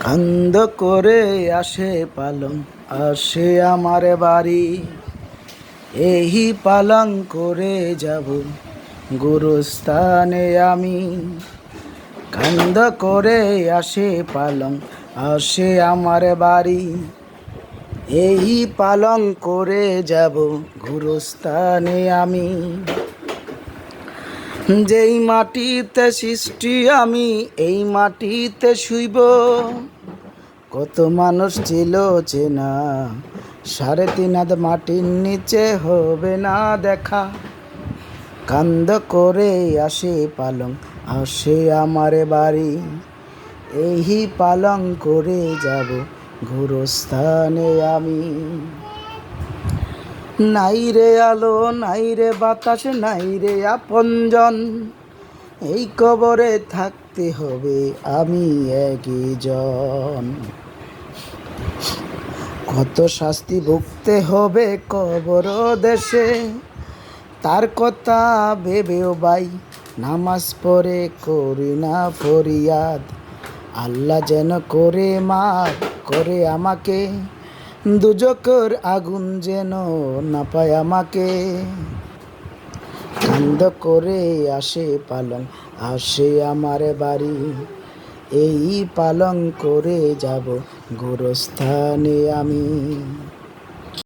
কান্দ করে আসে পালং, আসে আমার বাড়ি। এই পালং করে যাব গুরুস্থানে আমি। কান্দ করে আসে পালং, আসে আমার বাড়ি। এই পালং করে যাব গুরুস্থানে আমি। যেই মাটিতে সৃষ্টি আমি, এই মাটিতে শুইব। কত মানুষ ছিল চেনা, 3.5 হাত মাটির নিচে হবে না দেখা। কান্দ করে আসে পালং, আসে আমার বাড়ি। এই পালং করে যাব গুরুস্থানে আমি। নাই রে আলো, নাই রে বাতাস, নাই রে আপনজন। এই কবরে থাকতে হবে আমি একই জন। কত শাস্তি ভুগতে হবে কবর দেশে, তার কথা ভেবেও ভাই নামাজ পড়ে করি না ফরিয়াদ। আল্লাহ যেন করে মাফ করে আমাকে, দুজকের আগুন যেন না পায় আমাকে। কান্দ করে আসে পালং, আসে আমার বাড়ি। এই পালং করে যাব গুরুস্থানে আমি।